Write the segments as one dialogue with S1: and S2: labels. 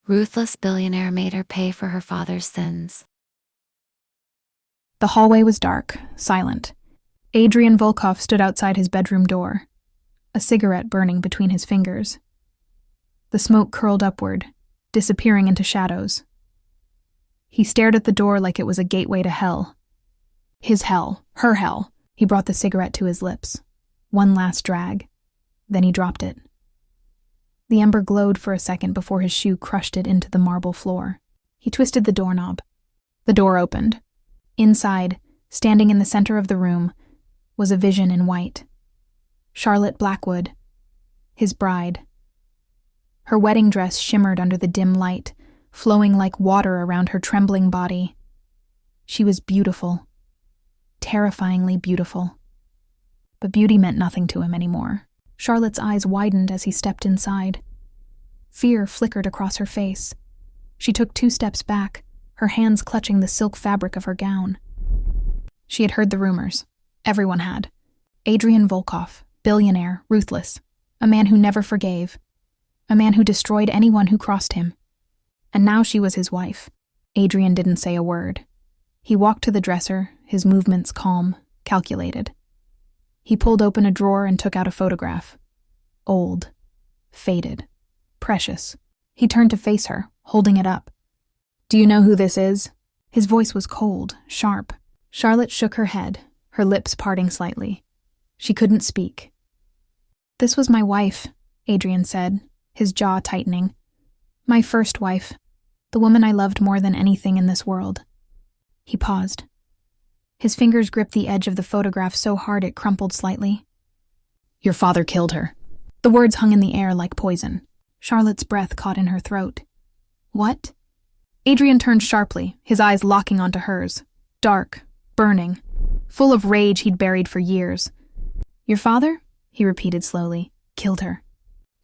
S1: Ruthless billionaire made her pay for her father's sins.
S2: The hallway was dark, silent. Adrian Volkov stood outside his bedroom door, a cigarette burning between his fingers. The smoke curled upward, disappearing into shadows. He stared at the door like it was a gateway to hell. His hell, her hell. He brought the cigarette to his lips. One last drag. Then he dropped it. The ember glowed for a second before his shoe crushed it into the marble floor. He twisted the doorknob. The door opened. Inside, standing in the center of the room, was a vision in white. Charlotte Blackwood, his bride. Her wedding dress shimmered under the dim light, flowing like water around her trembling body. She was beautiful, terrifyingly beautiful. But beauty meant nothing to him anymore. Charlotte's eyes widened as he stepped inside. Fear flickered across her face. She took 2 steps back, her hands clutching the silk fabric of her gown. She had heard the rumors. Everyone had. Adrian Volkov, billionaire, ruthless, a man who never forgave, a man who destroyed anyone who crossed him. And now she was his wife. Adrian didn't say a word. He walked to the dresser, his movements calm, calculated. He pulled open a drawer and took out a photograph. Old, faded, precious. He turned to face her, holding it up. "Do you know who this is?" His voice was cold, sharp. Charlotte shook her head, her lips parting slightly. She couldn't speak. "This was my wife," Adrian said, his jaw tightening. "My first wife, the woman I loved more than anything in this world." He paused. His fingers gripped the edge of the photograph so hard it crumpled slightly. "Your father killed her." The words hung in the air like poison. Charlotte's breath caught in her throat. "What?" Adrian turned sharply, his eyes locking onto hers. Dark, burning, full of rage he'd buried for years. "Your father?" he repeated slowly. "Killed her."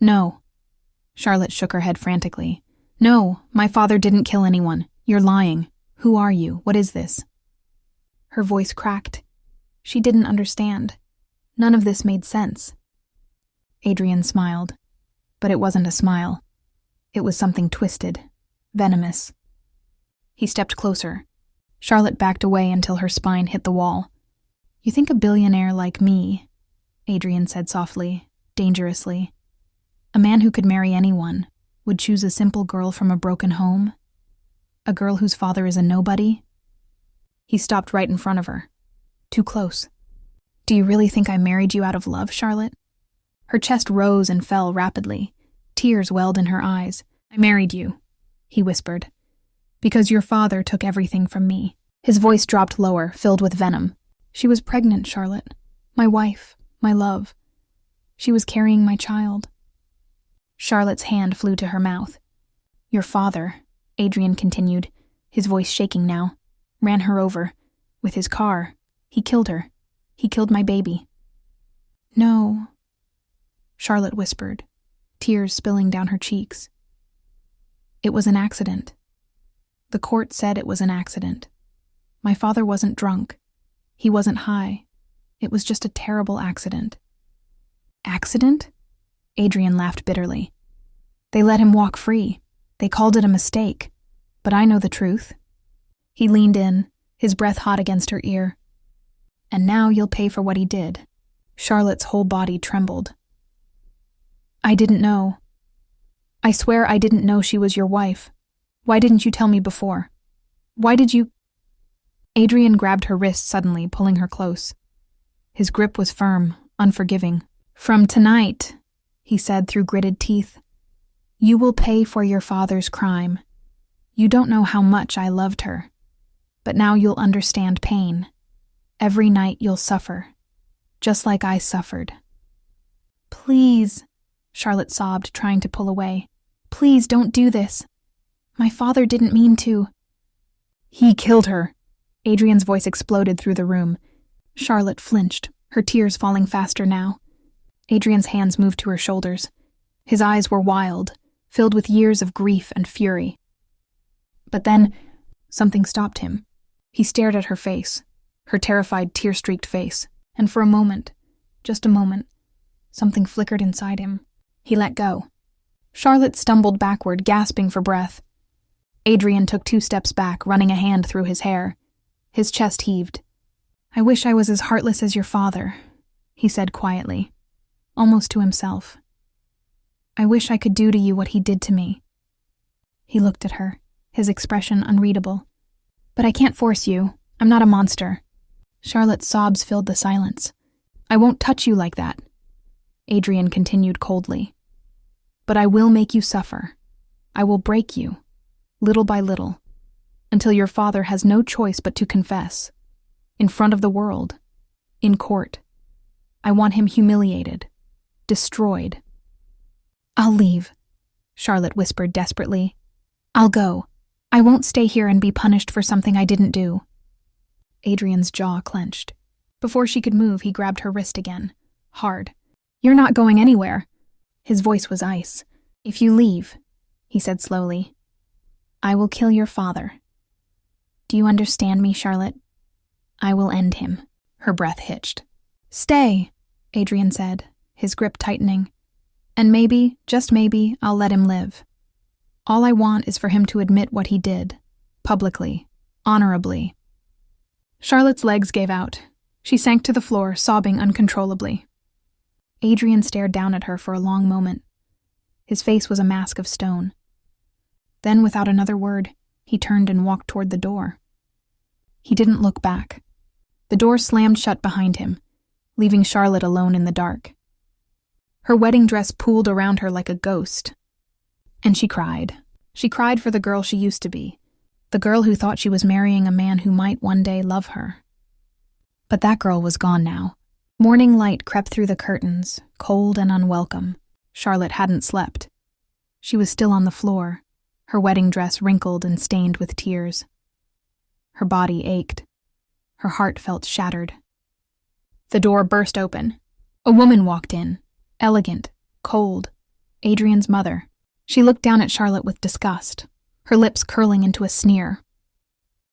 S2: "No." Charlotte shook her head frantically. "No, my father didn't kill anyone. You're lying. Who are you? What is this?" Her voice cracked. She didn't understand. None of this made sense. Adrian smiled. But it wasn't a smile. It was something twisted, venomous. He stepped closer. Charlotte backed away until her spine hit the wall. "You think a billionaire like me," Adrian said softly, dangerously, "a man who could marry anyone, would choose a simple girl from a broken home? A girl whose father is a nobody?" He stopped right in front of her. Too close. "Do you really think I married you out of love, Charlotte?" Her chest rose and fell rapidly. Tears welled in her eyes. "I married you," he whispered, "because your father took everything from me." His voice dropped lower, filled with venom. "She was pregnant, Charlotte. My wife, my love. She was carrying my child." Charlotte's hand flew to her mouth. "Your father," Adrian continued, his voice shaking now, "ran her over. With his car. He killed her. He killed my baby." "No," Charlotte whispered, tears spilling down her cheeks. "It was an accident. The court said it was an accident. My father wasn't drunk. He wasn't high. It was just a terrible accident." "Accident?" Adrian laughed bitterly. "They let him walk free. They called it a mistake. But I know the truth." He leaned in, his breath hot against her ear. "And now you'll pay for what he did." Charlotte's whole body trembled. "I didn't know. I swear I didn't know she was your wife. Why didn't you tell me before? Why did you—" Adrian grabbed her wrist suddenly, pulling her close. His grip was firm, unforgiving. "From tonight," he said through gritted teeth, "you will pay for your father's crime. You don't know how much I loved her. But now you'll understand pain. Every night you'll suffer, just like I suffered." "Please," Charlotte sobbed, trying to pull away. "Please don't do this. My father didn't mean to." "He killed her." Adrian's voice exploded through the room. Charlotte flinched, her tears falling faster now. Adrian's hands moved to her shoulders. His eyes were wild, filled with years of grief and fury. But then, something stopped him. He stared at her face, her terrified, tear-streaked face, and for a moment, just a moment, something flickered inside him. He let go. Charlotte stumbled backward, gasping for breath. Adrian took 2 steps back, running a hand through his hair. His chest heaved. "I wish I was as heartless as your father," he said quietly, almost to himself. "I wish I could do to you what he did to me." He looked at her, his expression unreadable. "But I can't force you. I'm not a monster." Charlotte's sobs filled the silence. "I won't touch you like that," Adrian continued coldly. "But I will make you suffer. I will break you, little by little, until your father has no choice but to confess, in front of the world, in court. I want him humiliated, destroyed." "I'll leave," Charlotte whispered desperately. "I'll go. I won't stay here and be punished for something I didn't do." Adrian's jaw clenched. Before she could move, he grabbed her wrist again, hard. "You're not going anywhere." His voice was ice. "If you leave," he said slowly, "I will kill your father. Do you understand me, Charlotte? I will end him." Her breath hitched. "Stay," Adrian said, his grip tightening. "And maybe, just maybe, I'll let him live. All I want is for him to admit what he did, publicly, honorably." Charlotte's legs gave out. She sank to the floor, sobbing uncontrollably. Adrian stared down at her for a long moment. His face was a mask of stone. Then, without another word, he turned and walked toward the door. He didn't look back. The door slammed shut behind him, leaving Charlotte alone in the dark. Her wedding dress pooled around her like a ghost. And she cried. She cried for the girl she used to be, the girl who thought she was marrying a man who might one day love her. But that girl was gone now. Morning light crept through the curtains, cold and unwelcome. Charlotte hadn't slept. She was still on the floor, her wedding dress wrinkled and stained with tears. Her body ached. Her heart felt shattered. The door burst open. A woman walked in, elegant, cold, Adrian's mother. She looked down at Charlotte with disgust, her lips curling into a sneer.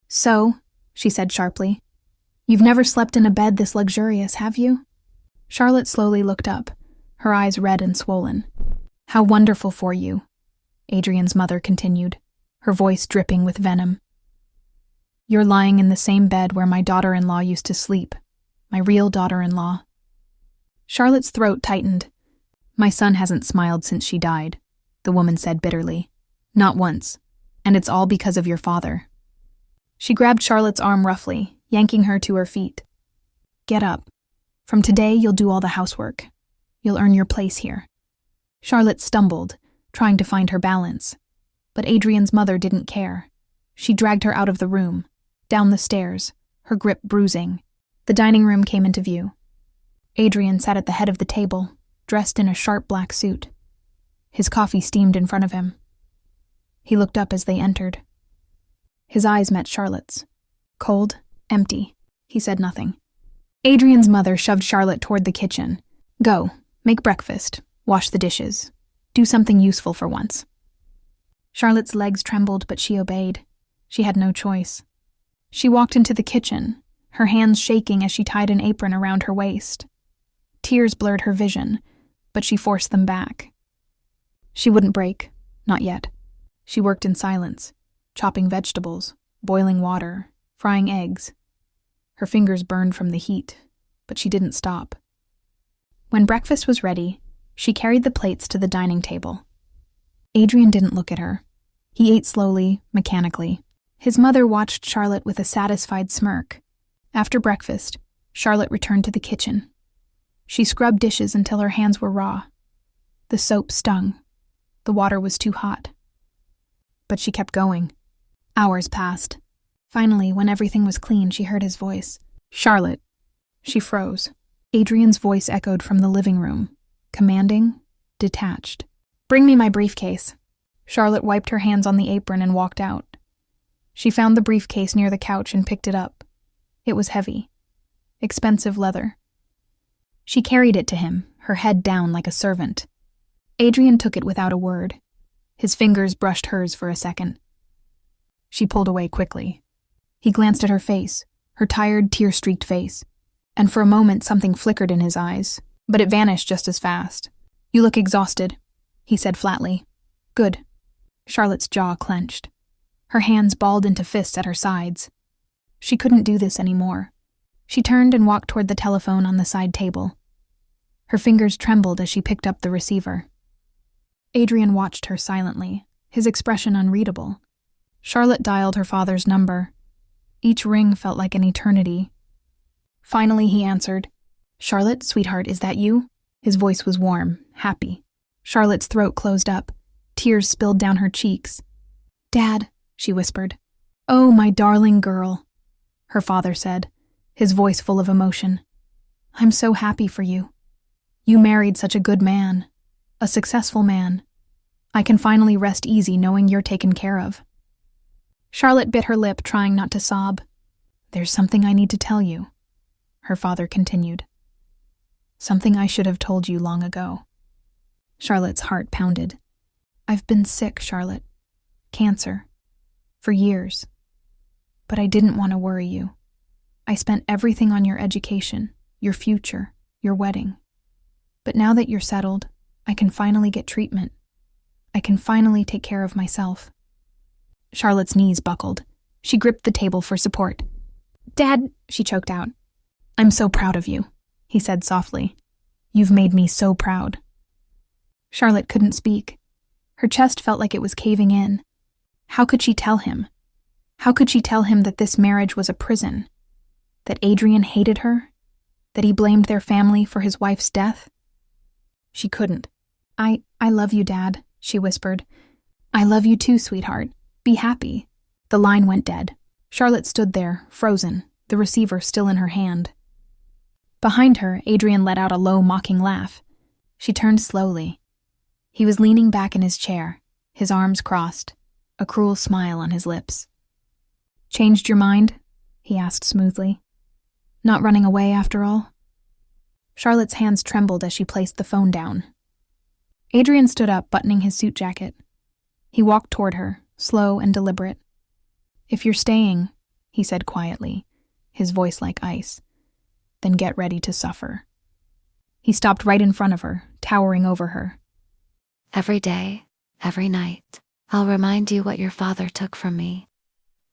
S2: "So," she said sharply, "you've never slept in a bed this luxurious, have you?" Charlotte slowly looked up, her eyes red and swollen. "How wonderful for you," Adrian's mother continued, her voice dripping with venom. "You're lying in the same bed where my daughter-in-law used to sleep, my real daughter-in-law." Charlotte's throat tightened. "My son hasn't smiled since she died," the woman said bitterly. "Not once. And it's all because of your father." She grabbed Charlotte's arm roughly, yanking her to her feet. "Get up. From today, you'll do all the housework. You'll earn your place here." Charlotte stumbled, trying to find her balance. But Adrian's mother didn't care. She dragged her out of the room, down the stairs, her grip bruising. The dining room came into view. Adrian sat at the head of the table, dressed in a sharp black suit. His coffee steamed in front of him. He looked up as they entered. His eyes met Charlotte's. Cold, empty. He said nothing. Adrian's mother shoved Charlotte toward the kitchen. "Go, make breakfast, wash the dishes. Do something useful for once." Charlotte's legs trembled, but she obeyed. She had no choice. She walked into the kitchen, her hands shaking as she tied an apron around her waist. Tears blurred her vision, but she forced them back. She wouldn't break, not yet. She worked in silence, chopping vegetables, boiling water, frying eggs. Her fingers burned from the heat, but she didn't stop. When breakfast was ready, she carried the plates to the dining table. Adrian didn't look at her. He ate slowly, mechanically. His mother watched Charlotte with a satisfied smirk. After breakfast, Charlotte returned to the kitchen. She scrubbed dishes until her hands were raw. The soap stung. The water was too hot. But she kept going. Hours passed. Finally, when everything was clean, she heard his voice. "Charlotte." She froze. Adrian's voice echoed from the living room, commanding, detached. "Bring me my briefcase." Charlotte wiped her hands on the apron and walked out. She found the briefcase near the couch and picked it up. It was heavy. Expensive leather. She carried it to him, her head down like a servant. Adrian took it without a word. His fingers brushed hers for a second. She pulled away quickly. He glanced at her face, her tired, tear-streaked face, and for a moment something flickered in his eyes, but it vanished just as fast. "You look exhausted," he said flatly. Good. Charlotte's jaw clenched. Her hands balled into fists at her sides. She couldn't do this anymore. She turned and walked toward the telephone on the side table. Her fingers trembled as she picked up the receiver. Adrian watched her silently, his expression unreadable. Charlotte dialed her father's number. Each ring felt like an eternity. Finally, he answered. Charlotte, sweetheart, is that you? His voice was warm, happy. Charlotte's throat closed up. Tears spilled down her cheeks. Dad, she whispered. Oh, my darling girl, her father said, his voice full of emotion. I'm so happy for you. You married such a good man, a successful man. I can finally rest easy knowing you're taken care of. Charlotte bit her lip, trying not to sob. There's something I need to tell you, her father continued. Something I should have told you long ago. Charlotte's heart pounded. I've been sick, Charlotte. Cancer. For years. But I didn't want to worry you. I spent everything on your education, your future, your wedding. But now that you're settled, I can finally get treatment. I can finally take care of myself. Charlotte's knees buckled. She gripped the table for support. Dad, she choked out. I'm so proud of you, he said softly. You've made me so proud. Charlotte couldn't speak. Her chest felt like it was caving in. How could she tell him? How could she tell him that this marriage was a prison? That Adrian hated her? That he blamed their family for his wife's death? She couldn't. I love you, Dad, she whispered. I love you too, sweetheart. Be happy. The line went dead. Charlotte stood there, frozen, the receiver still in her hand. Behind her, Adrian let out a low, mocking laugh. She turned slowly. He was leaning back in his chair, his arms crossed, a cruel smile on his lips. Changed your mind? He asked smoothly. Not running away after all? Charlotte's hands trembled as she placed the phone down. Adrian stood up, buttoning his suit jacket. He walked toward her, slow and deliberate. If you're staying, he said quietly, his voice like ice, then get ready to suffer. He stopped right in front of her, towering over her.
S1: Every day, every night, I'll remind you what your father took from me.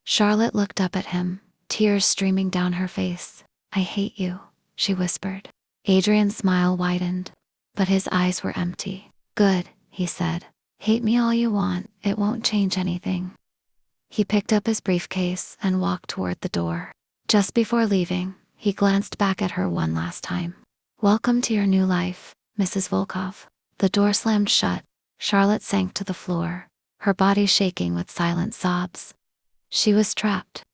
S1: Charlotte looked up at him, tears streaming down her face. I hate you, she whispered. Adrian's smile widened, but his eyes were empty. Good, he said. Hate me all you want, it won't change anything. He picked up his briefcase and walked toward the door. Just before leaving, he glanced back at her one last time. Welcome to your new life, Mrs. Volkov. The door slammed shut. Charlotte sank to the floor, her body shaking with silent sobs. She was trapped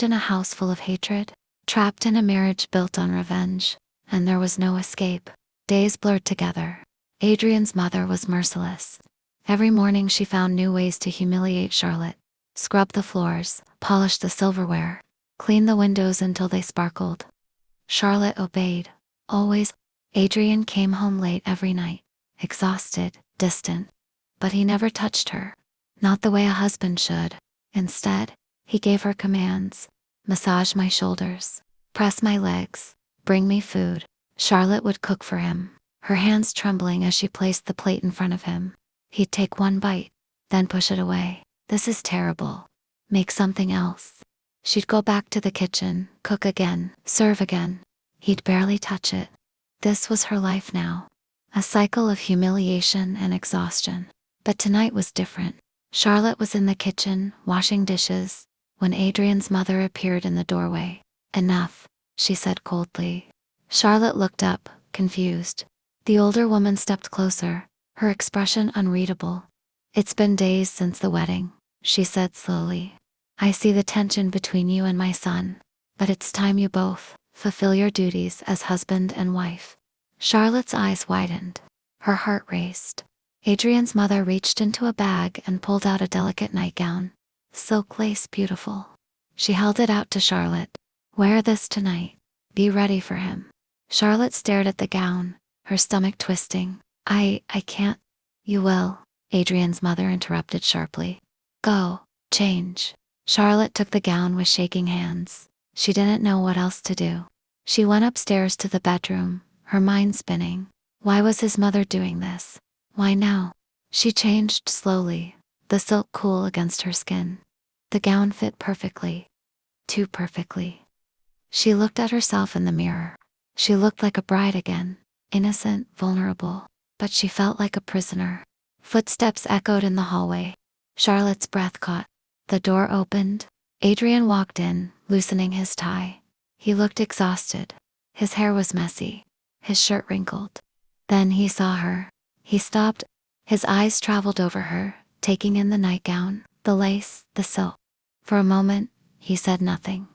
S1: in a house full of hatred, trapped in a marriage built on revenge, and there was no escape. Days blurred together. Adrian's mother was merciless. Every morning she found new ways to humiliate Charlotte. Scrub the floors, polish the silverware, clean the windows until they sparkled. Charlotte obeyed, always. Adrian came home late every night, exhausted, distant. But he never touched her, not the way a husband should. Instead, he gave her commands. Massage my shoulders, press my legs, bring me food. Charlotte would cook for him, her hands trembling as she placed the plate in front of him. He'd take one bite, then push it away. This is terrible. Make something else. She'd go back to the kitchen, cook again, serve again. He'd barely touch it. This was her life now. A cycle of humiliation and exhaustion. But tonight was different. Charlotte was in the kitchen, washing dishes, when Adrian's mother appeared in the doorway. Enough, she said coldly. Charlotte looked up, confused. The older woman stepped closer, her expression unreadable. It's been days since the wedding, she said slowly. I see the tension between you and my son, but it's time you both fulfill your duties as husband and wife. Charlotte's eyes widened. Her heart raced. Adrian's mother reached into a bag and pulled out a delicate nightgown. Silk lace beautiful. She held it out to Charlotte. Wear this tonight. Be ready for him. Charlotte stared at the gown, her stomach twisting. I can't. You will, Adrian's mother interrupted sharply. Go, change. Charlotte took the gown with shaking hands. She didn't know what else to do. She went upstairs to the bedroom, her mind spinning. Why was his mother doing this? Why now? She changed slowly, the silk cool against her skin. The gown fit perfectly, too perfectly. She looked at herself in the mirror. She looked like a bride again, innocent, vulnerable, but she felt like a prisoner. Footsteps echoed in the hallway. Charlotte's breath caught. The door opened. Adrian walked in, loosening his tie. He looked exhausted. His hair was messy, his shirt wrinkled. Then he saw her. He stopped. His eyes traveled over her, taking in the nightgown, the lace, the silk. For a moment, he said nothing.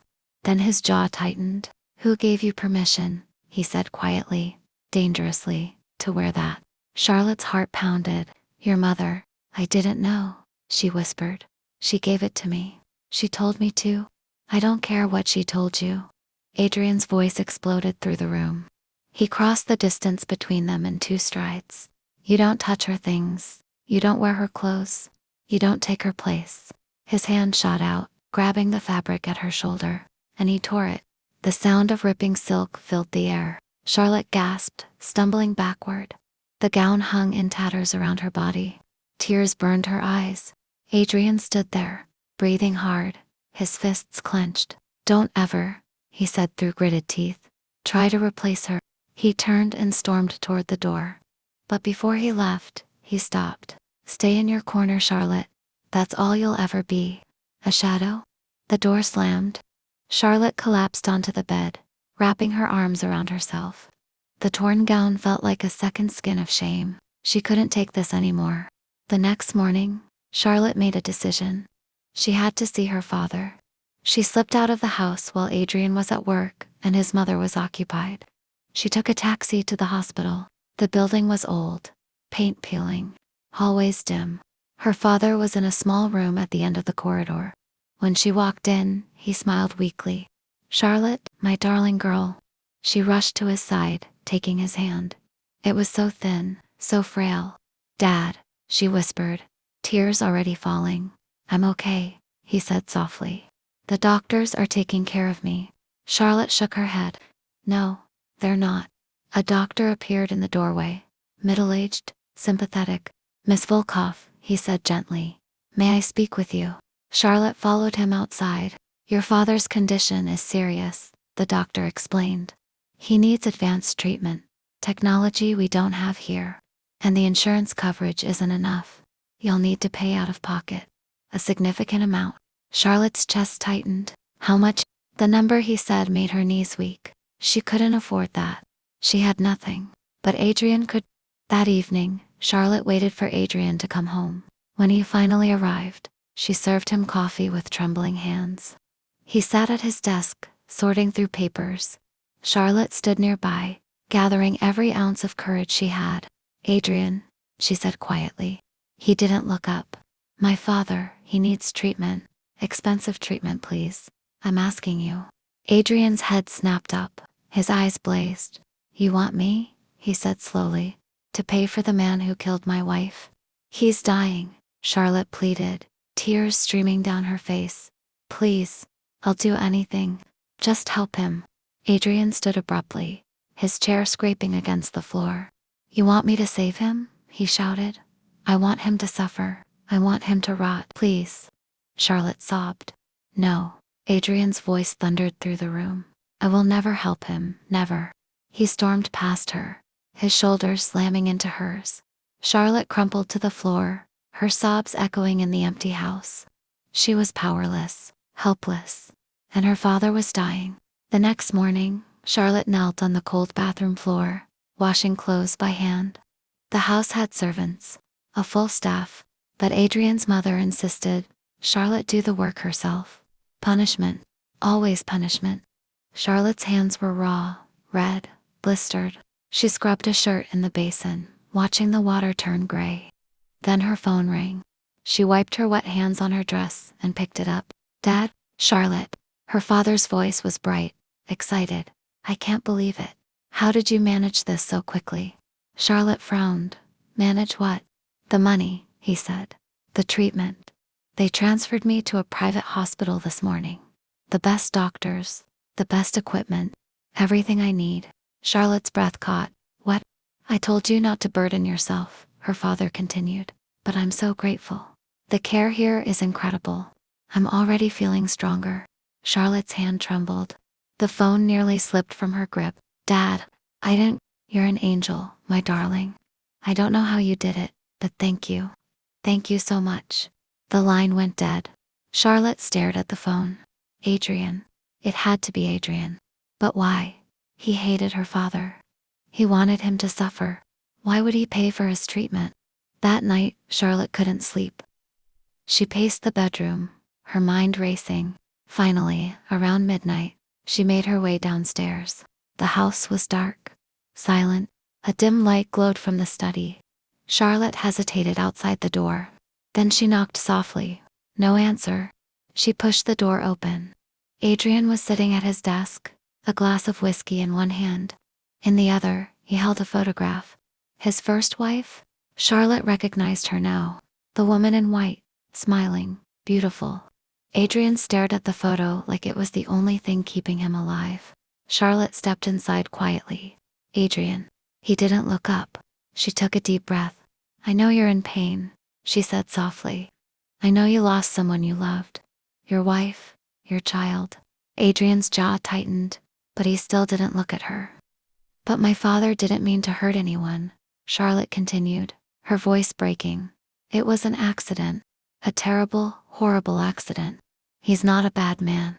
S1: Then his jaw tightened. "Who gave you permission?" he said quietly, dangerously, "to wear that?" Charlotte's heart pounded. "Your mother." "I didn't know," she whispered. "She gave it to me. She told me to." "I don't care what she told you." Adrian's voice exploded through the room. He crossed the distance between them in 2 strides. "You don't touch her things. You don't wear her clothes. You don't take her place." His hand shot out, grabbing the fabric at her shoulder, and he tore it. The sound of ripping silk filled the air. Charlotte gasped, stumbling backward. The gown hung in tatters around her body. Tears burned her eyes. Adrian stood there, breathing hard, his fists clenched. "Don't ever," he said through gritted teeth, "try to replace her." He turned and stormed toward the door. But before he left, he stopped. "Stay in your corner, Charlotte. That's all you'll ever be. A shadow." The door slammed. Charlotte collapsed onto the bed, wrapping her arms around herself. The torn gown felt like a second skin of shame. She couldn't take this anymore. The next morning, Charlotte made a decision. She had to see her father. She slipped out of the house while Adrian was at work and his mother was occupied. She took a taxi to the hospital. The building was old, paint peeling, hallways dim. Her father was in a small room at the end of the corridor. When she walked in, he smiled weakly. "Charlotte, my darling girl." She rushed to his side, taking his hand. It was so thin, so frail. "Dad," she whispered, tears already falling. "I'm okay," he said softly. "The doctors are taking care of me." Charlotte shook her head. "No, they're not." A doctor appeared in the doorway, middle-aged, sympathetic. "Miss Volkoff," he said gently, "may I speak with you?" Charlotte followed him outside. "Your father's condition is serious," the doctor explained. "He needs advanced treatment, technology we don't have here, and the insurance coverage isn't enough. You'll need to pay out of pocket a significant amount." Charlotte's chest tightened. "How much?" The number he said made her knees weak. She couldn't afford that. She had nothing, but Adrian could. That evening, Charlotte waited for Adrian to come home. When he finally arrived, she served him coffee with trembling hands. He sat at his desk, sorting through papers. Charlotte stood nearby, gathering every ounce of courage she had. "Adrian," she said quietly. He didn't look up. "My father, he needs treatment. Expensive treatment, please. I'm asking you." Adrian's head snapped up. His eyes blazed. "You want me," he said slowly, "to pay for the man who killed my wife?" "He's dying," Charlotte pleaded, tears streaming down her face. "Please, I'll do anything. Just help him." Adrian stood abruptly, his chair scraping against the floor. "You want me to save him?" he shouted. "I want him to suffer. I want him to rot. Please." Charlotte sobbed. "No." Adrian's voice thundered through the room. "I will never help him, never." He stormed past her, his shoulders slamming into hers. Charlotte crumpled to the floor, her sobs echoing in the empty house. She was powerless, helpless, and her father was dying. The next morning, Charlotte knelt on the cold bathroom floor, washing clothes by hand. The house had servants, a full staff, but Adrian's mother insisted Charlotte do the work herself. Punishment, always punishment. Charlotte's hands were raw, red, blistered. She scrubbed a shirt in the basin, watching the water turn gray. Then her phone rang. She wiped her wet hands on her dress and picked it up. "Dad?" "Charlotte." Her father's voice was bright, excited. "I can't believe it. How did you manage this so quickly?" Charlotte frowned. "Manage what?" "The money," he said. "The treatment. They transferred me to a private hospital this morning. The best doctors, the best equipment, everything I need." Charlotte's breath caught. "What?" "I told you not to burden yourself," her father continued. but I'm so grateful. The care here is incredible. I'm already feeling stronger. Charlotte's hand trembled. The phone nearly slipped from her grip. Dad, I didn't. You're an angel, my darling. I don't know how you did it, but thank you. Thank you so much. The line went dead. Charlotte stared at the phone. Adrian. It had to be Adrian. But why? He hated her father. He wanted him to suffer. Why would he pay for his treatment? That night, Charlotte couldn't sleep. She paced the bedroom, her mind racing. Finally, around midnight, she made her way downstairs. The house was dark, silent. A dim light glowed from the study. Charlotte hesitated outside the door. Then she knocked softly. No answer. She pushed the door open. Adrian was sitting at his desk, a glass of whiskey in one hand. In the other, he held a photograph. His first wife? Charlotte recognized her now. The woman in white, smiling, beautiful. Adrian stared at the photo like it was the only thing keeping him alive. Charlotte stepped inside quietly. Adrian. He didn't look up. She took a deep breath. I know you're in pain, she said softly. I know you lost someone you loved. Your wife, your child. Adrian's jaw tightened, but he still didn't look at her. But my father didn't mean to hurt anyone, Charlotte continued, her voice breaking. It was an accident. A terrible, horrible accident. He's not a bad man.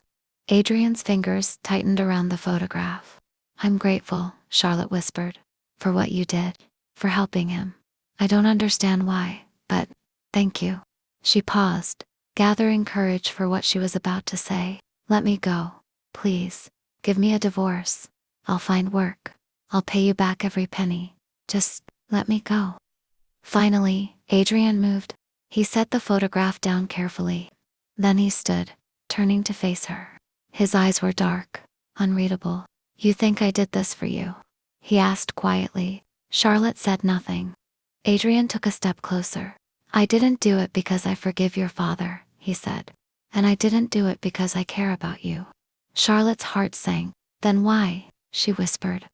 S1: Adrian's fingers tightened around the photograph. I'm grateful, Charlotte whispered, for what you did, for helping him. I don't understand why, but thank you. She paused, gathering courage for what she was about to say. Let me go, please. Give me a divorce. I'll find work. I'll pay you back every penny. Just let me go. Finally, Adrian moved. He set the photograph down carefully. Then he stood, turning to face her. His eyes were dark, unreadable. You think I did this for you? He asked quietly. Charlotte said nothing. Adrian took a step closer. I didn't do it because I forgive your father, he said. And I didn't do it because I care about you. Charlotte's heart sank. Then why? She whispered.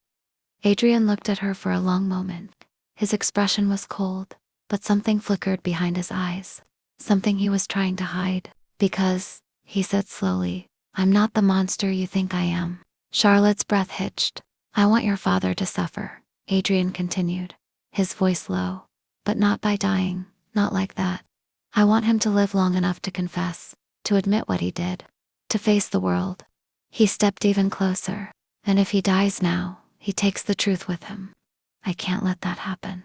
S1: Adrian looked at her for a long moment. His expression was cold, but something flickered behind his eyes. Something he was trying to hide. Because, he said slowly, I'm not the monster you think I am. Charlotte's breath hitched. I want your father to suffer, Adrian continued, his voice low. But not by dying, not like that. I want him to live long enough to confess, to admit what he did, to face the world. He stepped even closer. And if he dies now, he takes the truth with him. I can't let that happen.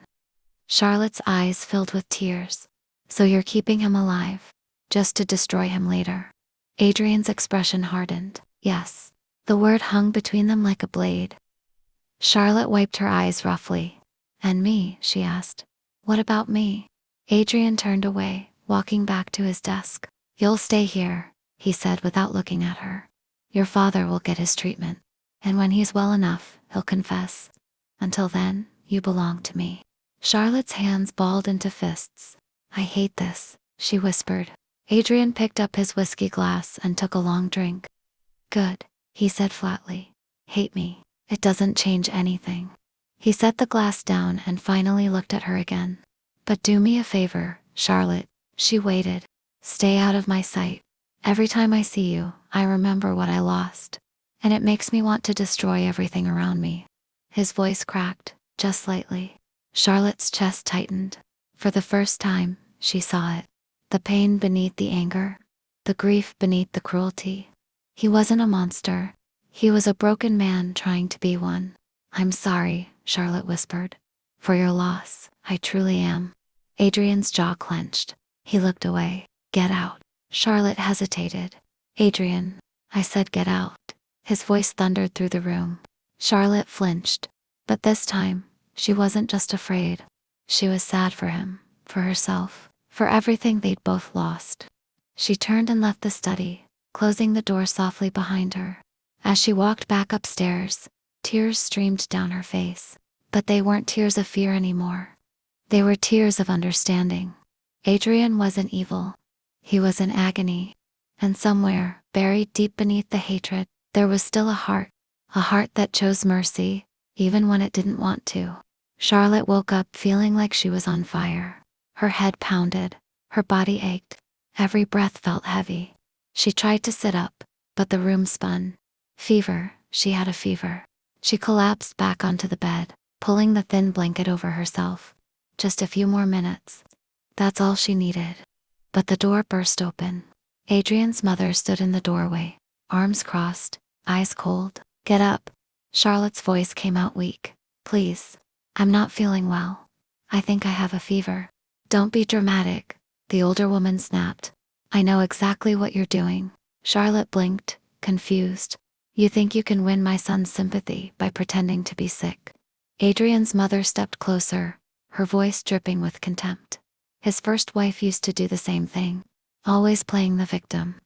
S1: Charlotte's eyes filled with tears. So you're keeping him alive, just to destroy him later? Adrian's expression hardened. Yes. The word hung between them like a blade. Charlotte wiped her eyes roughly. And me, she asked. What about me? Adrian turned away, walking back to his desk. You'll stay here, he said without looking at her. Your father will get his treatment. And when he's well enough, he'll confess. Until then, you belong to me. Charlotte's hands balled into fists. I hate this, she whispered. Adrian picked up his whiskey glass and took a long drink. Good, he said flatly. Hate me. It doesn't change anything. He set the glass down and finally looked at her again. But do me a favor, Charlotte. She waited. Stay out of my sight. Every time I see you, I remember what I lost. And it makes me want to destroy everything around me. His voice cracked, just slightly. Charlotte's chest tightened. For the first time, she saw it. The pain beneath the anger. The grief beneath the cruelty. He wasn't a monster. He was a broken man trying to be one. I'm sorry, Charlotte whispered. For your loss, I truly am. Adrian's jaw clenched. He looked away. Get out. Charlotte hesitated. Adrian, I said get out. His voice thundered through the room. Charlotte flinched. But this time, she wasn't just afraid. She was sad for him, for herself, for everything they'd both lost. She turned and left the study, closing the door softly behind her. As she walked back upstairs, tears streamed down her face. But they weren't tears of fear anymore. They were tears of understanding. Adrian wasn't evil. He was in agony. And somewhere, buried deep beneath the hatred, there was still a heart that chose mercy, even when it didn't want to. Charlotte woke up feeling like she was on fire. Her head pounded. Her body ached. Every breath felt heavy. She tried to sit up, but the room spun. Fever, she had a fever. She collapsed back onto the bed, pulling the thin blanket over herself. Just a few more minutes. That's all she needed. But the door burst open. Adrian's mother stood in the doorway, arms crossed, eyes cold. Get up. Charlotte's voice came out weak. Please. I'm not feeling well. I think I have a fever. Don't be dramatic, the older woman snapped. I know exactly what you're doing. Charlotte blinked, confused. You think you can win my son's sympathy by pretending to be sick? Adrian's mother stepped closer, her voice dripping with contempt. His first wife used to do the same thing. Always playing the victim.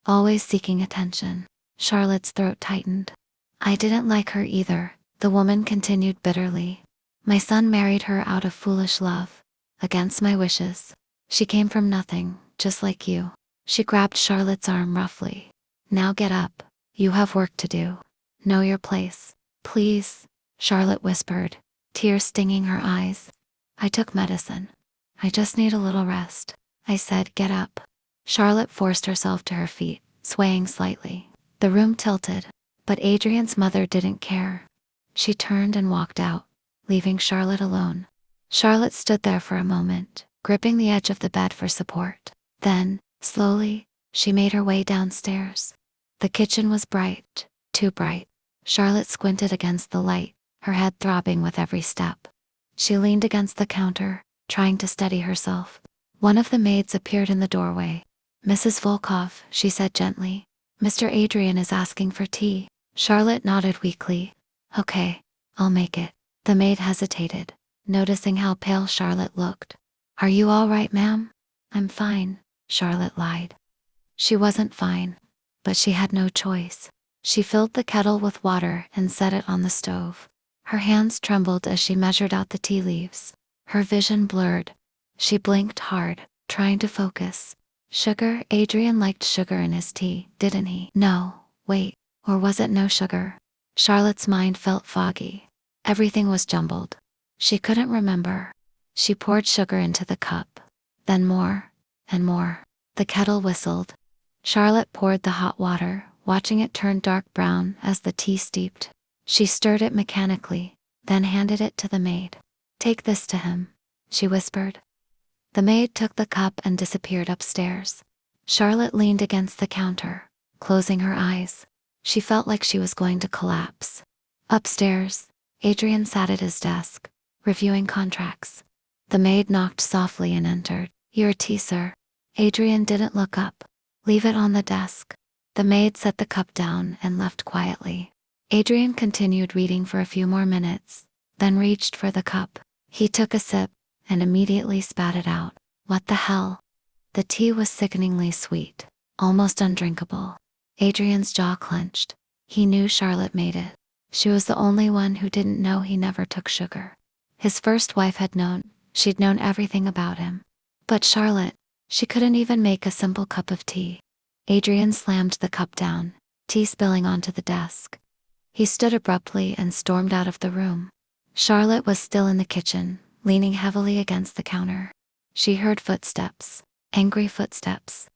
S1: Always seeking attention. Charlotte's throat tightened. I didn't like her either, the woman continued bitterly. My son married her out of foolish love. Against my wishes. She came from nothing, just like you. She grabbed Charlotte's arm roughly. Now get up. You have work to do. Know your place. Please, Charlotte whispered, tears stinging her eyes. I took medicine. I just need a little rest. I said, get up. Charlotte forced herself to her feet, swaying slightly. The room tilted, but Adrian's mother didn't care. She turned and walked out, leaving Charlotte alone. Charlotte stood there for a moment, gripping the edge of the bed for support. Then, slowly, she made her way downstairs. The kitchen was bright, too bright. Charlotte squinted against the light, her head throbbing with every step. She leaned against the counter, trying to steady herself. One of the maids appeared in the doorway. Mrs. Volkov, she said gently. Mr. Adrian is asking for tea. Charlotte nodded weakly. Okay, I'll make it. The maid hesitated, noticing how pale Charlotte looked. Are you all right, ma'am? I'm fine, Charlotte lied. She wasn't fine, but she had no choice. She filled the kettle with water and set it on the stove. Her hands trembled as she measured out the tea leaves. Her vision blurred. She blinked hard, trying to focus. Sugar? Adrian liked sugar in his tea, didn't he? No, wait, or was it no sugar? Charlotte's mind felt foggy. Everything was jumbled. She couldn't remember. She poured sugar into the cup. Then more, and more. The kettle whistled. Charlotte poured the hot water, watching it turn dark brown as the tea steeped. She stirred it mechanically, then handed it to the maid. Take this to him, she whispered. The maid took the cup and disappeared upstairs. Charlotte leaned against the counter, closing her eyes. She felt like she was going to collapse. Upstairs, Adrian sat at his desk, reviewing contracts. The maid knocked softly and entered. Your tea, sir. Adrian didn't look up. Leave it on the desk. The maid set the cup down and left quietly. Adrian continued reading for a few more minutes, then reached for the cup. He took a sip and immediately spat it out. What the hell? The tea was sickeningly sweet, almost undrinkable. Adrian's jaw clenched. He knew Charlotte made it. She was the only one who didn't know he never took sugar. His first wife had known. She'd known everything about him. But Charlotte, she couldn't even make a simple cup of tea. Adrian slammed the cup down, tea spilling onto the desk. He stood abruptly and stormed out of the room. Charlotte was still in the kitchen, leaning heavily against the counter. She heard footsteps, angry footsteps.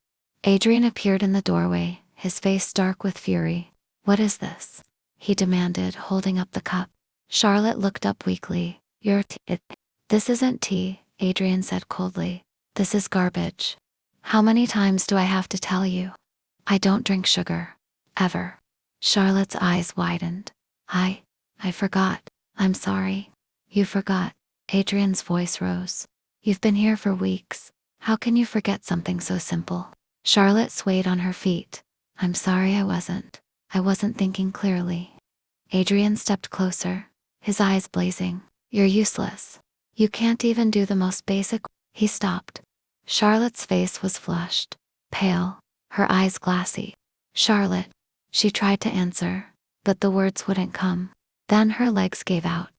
S1: Adrian appeared in the doorway, his face dark with fury. What is this? He demanded, holding up the cup. Charlotte looked up weakly. Your tea. This isn't tea, Adrian said coldly. This is garbage. How many times do I have to tell you? I don't drink sugar. Ever. Charlotte's eyes widened. I forgot. I'm sorry. You forgot. Adrian's voice rose. You've been here for weeks. How can you forget something so simple? Charlotte swayed on her feet. I'm sorry I wasn't thinking clearly. Adrian stepped closer, his eyes blazing. You're useless. You can't even do the most basic. He stopped. Charlotte's face was flushed, pale, her eyes glassy. Charlotte. She tried to answer, but the words wouldn't come. Then her legs gave out.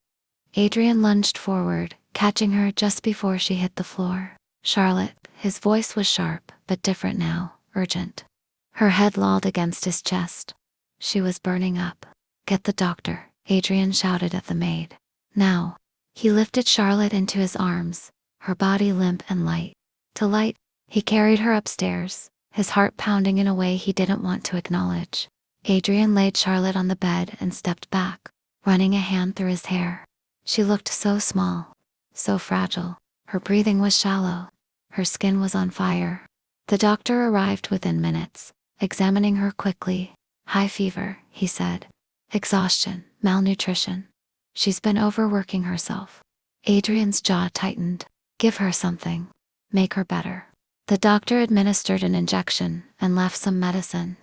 S1: Adrian lunged forward, catching her just before she hit the floor. Charlotte, his voice was sharp, but different now, urgent. Her head lolled against his chest. She was burning up. Get the doctor, Adrian shouted at the maid. Now. He lifted Charlotte into his arms, her body limp and light. To light, he carried her upstairs, his heart pounding in a way he didn't want to acknowledge. Adrian laid Charlotte on the bed and stepped back, running a hand through his hair. She looked so small, so fragile. Her breathing was shallow. Her skin was on fire. The doctor arrived within minutes, examining her quickly. High fever, he said. Exhaustion, malnutrition. She's been overworking herself. Adrian's jaw tightened. Give her something. Make her better. The doctor administered an injection and left some medicine.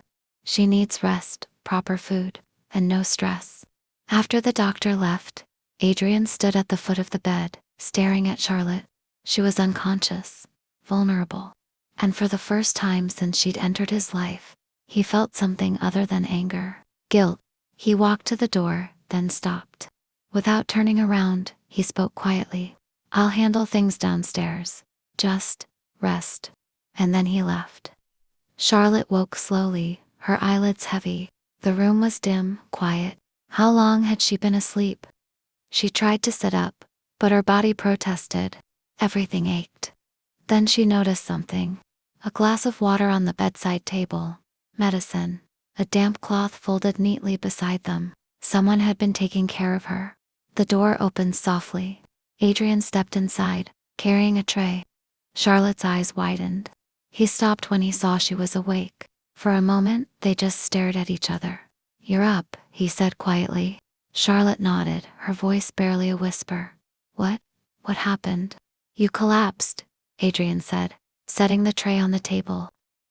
S1: She needs rest, proper food, and no stress. After the doctor left, Adrian stood at the foot of the bed, staring at Charlotte. She was unconscious, vulnerable, and for the first time since she'd entered his life, he felt something other than anger, guilt. He walked to the door, then stopped. Without turning around, he spoke quietly. I'll handle things downstairs. Just rest. And then he left. Charlotte woke slowly, her eyelids heavy. The room was dim, quiet. How long had she been asleep? She tried to sit up, but her body protested. Everything ached. Then she noticed something. A glass of water on the bedside table. Medicine. A damp cloth folded neatly beside them. Someone had been taking care of her. The door opened softly. Adrian stepped inside, carrying a tray. Charlotte's eyes widened. He stopped when he saw she was awake. For a moment, they just stared at each other. You're up, he said quietly. Charlotte nodded, her voice barely a whisper. What happened? You collapsed, Adrian said, setting the tray on the table.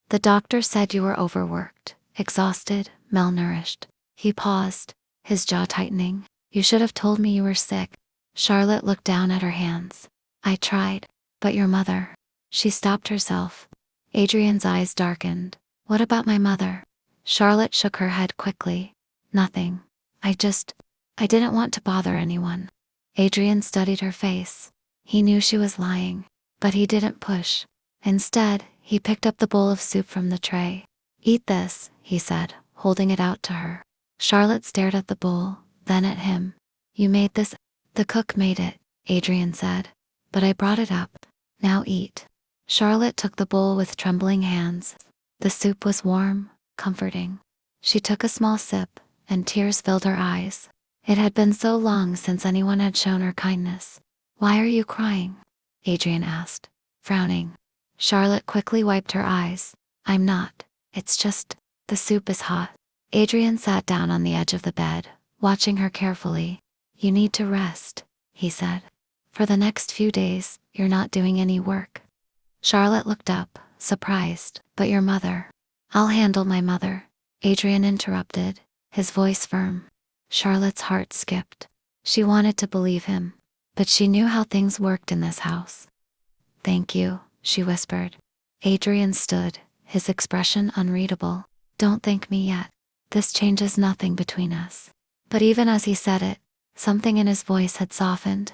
S1: The doctor said you were overworked, exhausted, malnourished. He paused, his jaw tightening. You should have told me you were sick. Charlotte looked down at her hands. I tried, but your mother. She stopped herself. Adrian's eyes darkened. What about my mother? Charlotte shook her head quickly. Nothing. I didn't want to bother anyone. Adrian studied her face. He knew she was lying, but he didn't push. Instead, he picked up the bowl of soup from the tray. Eat this, he said, holding it out to her. Charlotte stared at the bowl, then at him. You made this? The cook made it, Adrian said. But I brought it up. Now eat. Charlotte took the bowl with trembling hands. The soup was warm, comforting. She took a small sip, and tears filled her eyes. It had been so long since anyone had shown her kindness. Why are you crying? Adrian asked, frowning. Charlotte quickly wiped her eyes. I'm not. It's just, the soup is hot. Adrian sat down on the edge of the bed, watching her carefully. You need to rest, he said. For the next few days, you're not doing any work. Charlotte looked up, surprised. But your mother. I'll handle my mother, Adrian interrupted, his voice firm. Charlotte's heart skipped. She wanted to believe him, but she knew how things worked in this house. Thank you, she whispered. Adrian stood, his expression unreadable. Don't thank me yet. This changes nothing between us. But even as he said it, something in his voice had softened.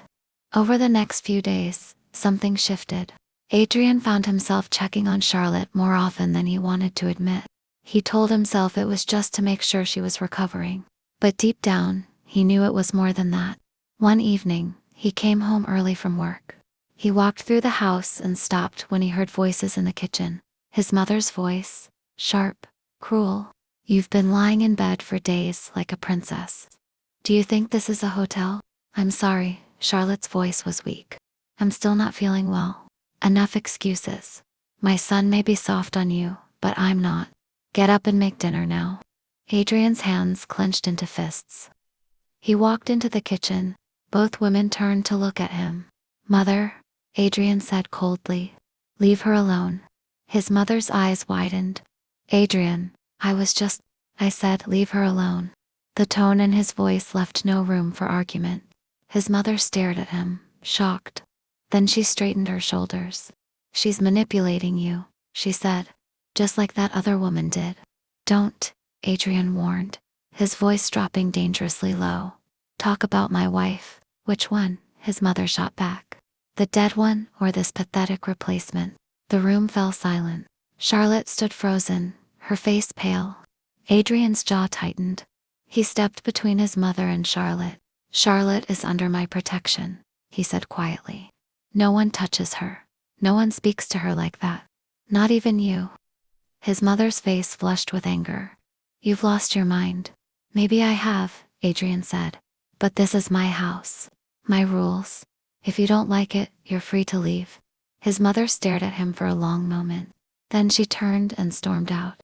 S1: Over the next few days, something shifted. Adrian found himself checking on Charlotte more often than he wanted to admit. He told himself it was just to make sure she was recovering. But deep down, he knew it was more than that. One evening, he came home early from work. He walked through the house and stopped when he heard voices in the kitchen. His mother's voice, sharp, cruel. You've been lying in bed for days like a princess. Do you think this is a hotel? I'm sorry, Charlotte's voice was weak. I'm still not feeling well. Enough excuses. My son may be soft on you, but I'm not. Get up and make dinner now. Adrian's hands clenched into fists. He walked into the kitchen. Both women turned to look at him. Mother, Adrian said coldly. Leave her alone. His mother's eyes widened. Adrian, I said leave her alone. The tone in his voice left no room for argument. His mother stared at him, shocked. Then she straightened her shoulders. She's manipulating you, she said, just like that other woman did. Don't, Adrian warned, his voice dropping dangerously low. Talk about my wife. Which one? His mother shot back. The dead one or this pathetic replacement? The room fell silent. Charlotte stood frozen, her face pale. Adrian's jaw tightened. He stepped between his mother and Charlotte. Charlotte is under my protection, he said quietly. No one touches her. No one speaks to her like that. Not even you. His mother's face flushed with anger. You've lost your mind. Maybe I have, Adrian said. But this is my house. My rules. If you don't like it, you're free to leave. His mother stared at him for a long moment. Then she turned and stormed out.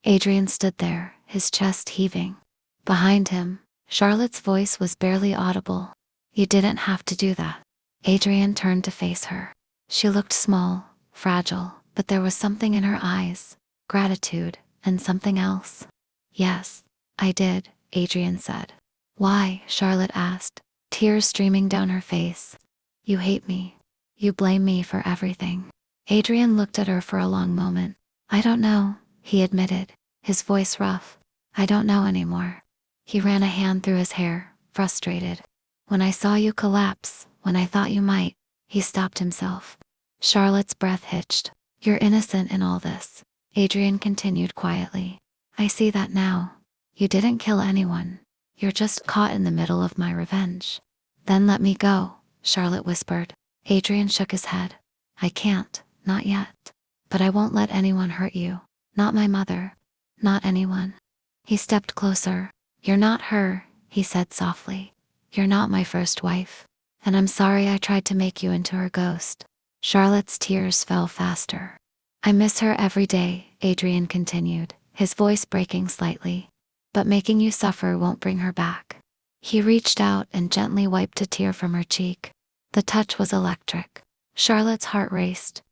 S1: Adrian stood there, his chest heaving. Behind him, Charlotte's voice was barely audible. You didn't have to do that. Adrian turned to face her. She looked small, fragile, but there was something in her eyes, gratitude, and something else. Yes, I did, Adrian said. Why? Charlotte asked, tears streaming down her face. You hate me. You blame me for everything. Adrian looked at her for a long moment. I don't know, he admitted, his voice rough. I don't know anymore. He ran a hand through his hair, frustrated. When I saw you collapse, when I thought you might, he stopped himself. Charlotte's breath hitched. You're innocent in all this, Adrian continued quietly. I see that now. You didn't kill anyone. You're just caught in the middle of my revenge. Then let me go, Charlotte whispered. Adrian shook his head. I can't, not yet. But I won't let anyone hurt you. Not my mother. Not anyone. He stepped closer. You're not her, he said softly. You're not my first wife. And I'm sorry I tried to make you into her ghost. Charlotte's tears fell faster. I miss her every day, Adrian continued, his voice breaking slightly. But making you suffer won't bring her back. He reached out and gently wiped a tear from her cheek. The touch was electric. Charlotte's heart raced.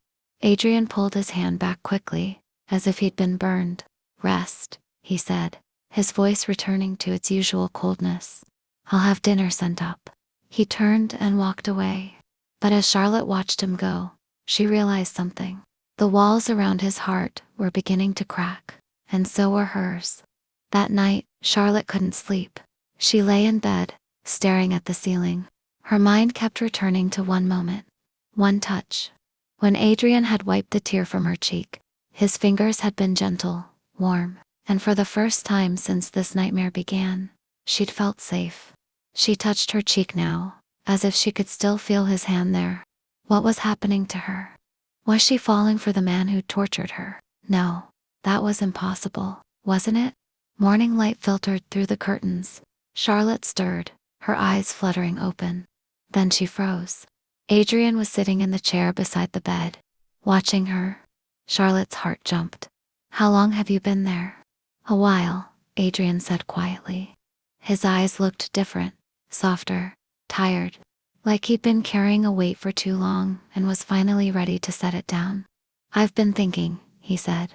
S1: Adrian pulled his hand back quickly, as if he'd been burned. Rest, he said, his voice returning to its usual coldness. I'll have dinner sent up. He turned and walked away. But as Charlotte watched him go, she realized something. The walls around his heart were beginning to crack, and so were hers. That night, Charlotte couldn't sleep. She lay in bed, staring at the ceiling. Her mind kept returning to one moment, one touch. When Adrian had wiped the tear from her cheek, his fingers had been gentle, warm, and for the first time since this nightmare began, she'd felt safe. She touched her cheek now, as if she could still feel his hand there. What was happening to her? Was she falling for the man who tortured her? No, that was impossible, wasn't it? Morning light filtered through the curtains. Charlotte stirred, her eyes fluttering open. Then she froze. Adrian was sitting in the chair beside the bed, watching her. Charlotte's heart jumped. How long have you been there? A while, Adrian said quietly. His eyes looked different, softer, tired, like he'd been carrying a weight for too long and was finally ready to set it down. I've been thinking, he said.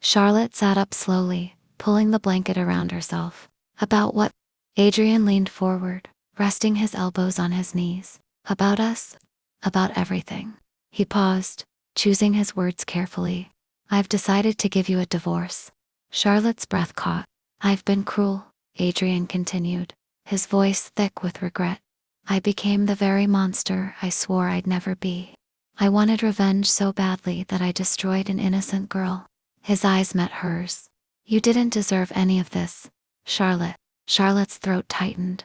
S1: Charlotte sat up slowly, pulling the blanket around herself. About what? Adrian leaned forward, resting his elbows on his knees. About us? About everything. He paused, choosing his words carefully. I've decided to give you a divorce. Charlotte's breath caught. I've been cruel, Adrian continued, his voice thick with regret. I became the very monster I swore I'd never be. I wanted revenge so badly that I destroyed an innocent girl. His eyes met hers. You didn't deserve any of this, Charlotte. Charlotte's throat tightened.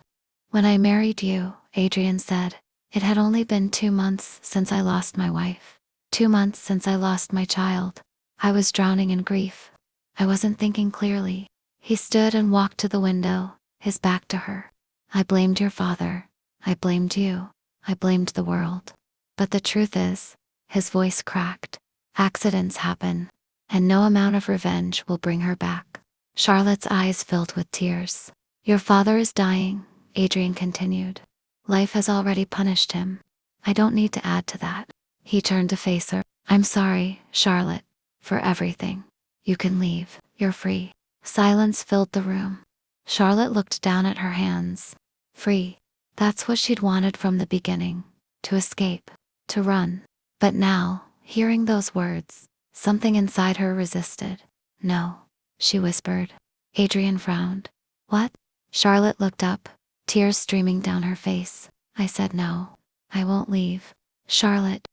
S1: When I married you, Adrian said, it had only been 2 months since I lost my wife. 2 months since I lost my child. I was drowning in grief. I wasn't thinking clearly. He stood and walked to the window, his back to her. I blamed your father. I blamed you. I blamed the world. But the truth is, his voice cracked. Accidents happen, and no amount of revenge will bring her back. Charlotte's eyes filled with tears. Your father is dying, Adrian continued. Life has already punished him. I don't need to add to that. He turned to face her. I'm sorry, Charlotte, for everything. You can leave. You're free. Silence filled the room. Charlotte looked down at her hands. Free. That's what she'd wanted from the beginning. To escape. To run. But now, hearing those words, something inside her resisted. No, she whispered. Adrian frowned. What? Charlotte looked up, tears streaming down her face. I said no. I won't leave. Charlotte.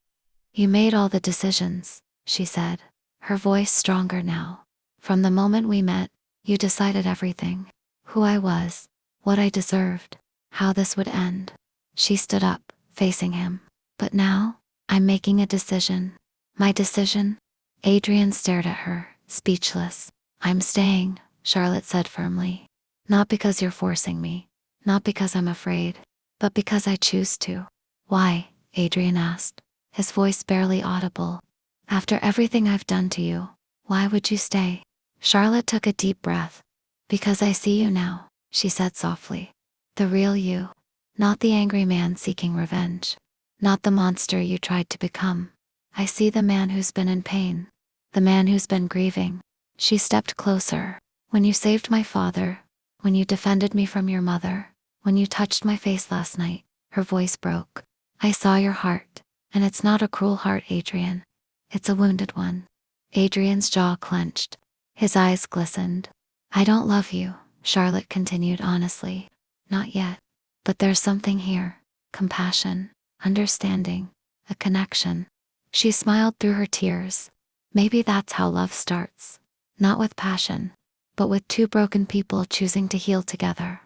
S1: You made all the decisions, she said, her voice stronger now. From the moment we met, you decided everything. Who I was, what I deserved, how this would end. She stood up, facing him. But now? I'm making a decision. My decision? Adrian stared at her, speechless. I'm staying, Charlotte said firmly. Not because you're forcing me. Not because I'm afraid. But because I choose to. Why? Adrian asked, his voice barely audible. After everything I've done to you, why would you stay? Charlotte took a deep breath. Because I see you now, she said softly. The real you. Not the angry man seeking revenge. Not the monster you tried to become. I see the man who's been in pain. The man who's been grieving. She stepped closer. When you saved my father, when you defended me from your mother, when you touched my face last night, her voice broke. I saw your heart, and it's not a cruel heart, Adrian. It's a wounded one. Adrian's jaw clenched. His eyes glistened. I don't love you, Charlotte continued honestly. Not yet. But there's something here. Compassion, understanding, a connection. She smiled through her tears. Maybe that's how love starts. Not with passion, but with two broken people choosing to heal together.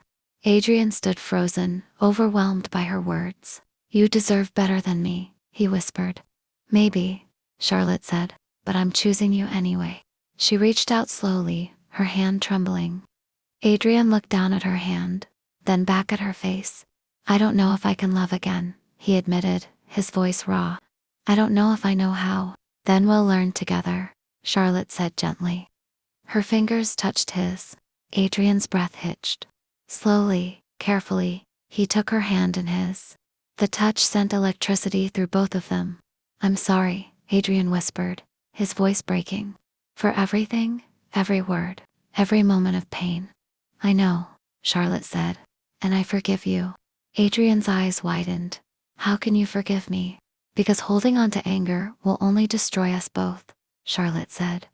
S1: Adrian stood frozen, overwhelmed by her words. You deserve better than me, he whispered. Maybe, Charlotte said, but I'm choosing you anyway. She reached out slowly, her hand trembling. Adrian looked down at her hand, then back at her face. I don't know if I can love again, he admitted, his voice raw. I don't know if I know how. Then we'll learn together, Charlotte said gently. Her fingers touched his. Adrian's breath hitched. Slowly, carefully, he took her hand in his. The touch sent electricity through both of them. I'm sorry, Adrian whispered, his voice breaking. For everything, every word, every moment of pain. I know, Charlotte said, and I forgive you. Adrian's eyes widened. How can you forgive me? Because holding on to anger will only destroy us both, Charlotte said.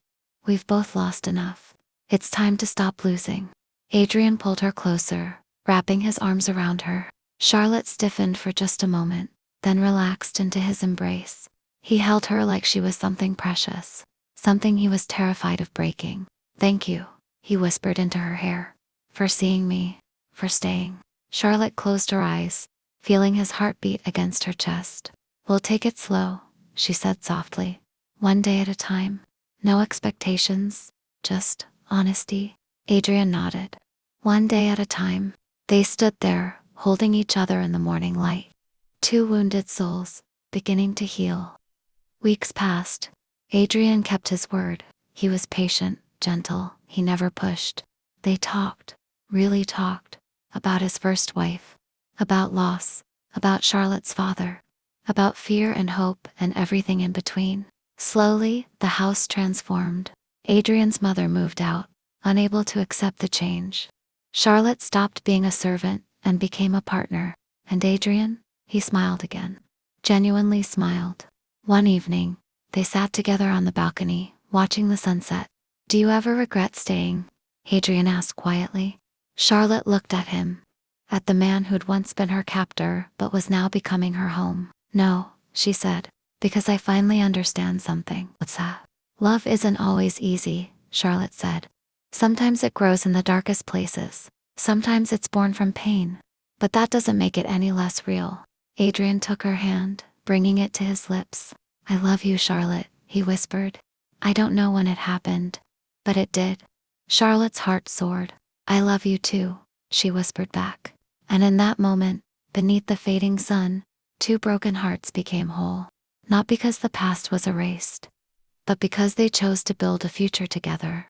S1: We've both lost enough. It's time to stop losing. Adrian pulled her closer, wrapping his arms around her. Charlotte stiffened for just a moment, then relaxed into his embrace. He held her like she was something precious, something he was terrified of breaking. Thank you, he whispered into her hair. For seeing me, for staying. Charlotte closed her eyes, feeling his heartbeat against her chest. We'll take it slow, she said softly. One day at a time. No expectations, just honesty. Adrian nodded. One day at a time. They stood there, holding each other in the morning light. Two wounded souls, beginning to heal. Weeks passed. Adrian kept his word. He was patient, gentle, he never pushed. They talked, really talked, about his first wife, about loss, about Charlotte's father, about fear and hope and everything in between. Slowly, the house transformed. Adrian's mother moved out, unable to accept the change. Charlotte stopped being a servant and became a partner. And Adrian? He smiled again. Genuinely smiled. One evening, they sat together on the balcony, watching the sunset. Do you ever regret staying? Adrian asked quietly. Charlotte looked at him. At the man who'd once been her captor but was now becoming her home. No, she said. Because I finally understand something. What's that? Love isn't always easy, Charlotte said. Sometimes it grows in the darkest places. Sometimes it's born from pain. But that doesn't make it any less real. Adrian took her hand, bringing it to his lips. I love you, Charlotte, he whispered. I don't know when it happened, but it did. Charlotte's heart soared. I love you too, she whispered back. And in that moment, beneath the fading sun, two broken hearts became whole. Not because the past was erased, but because they chose to build a future together.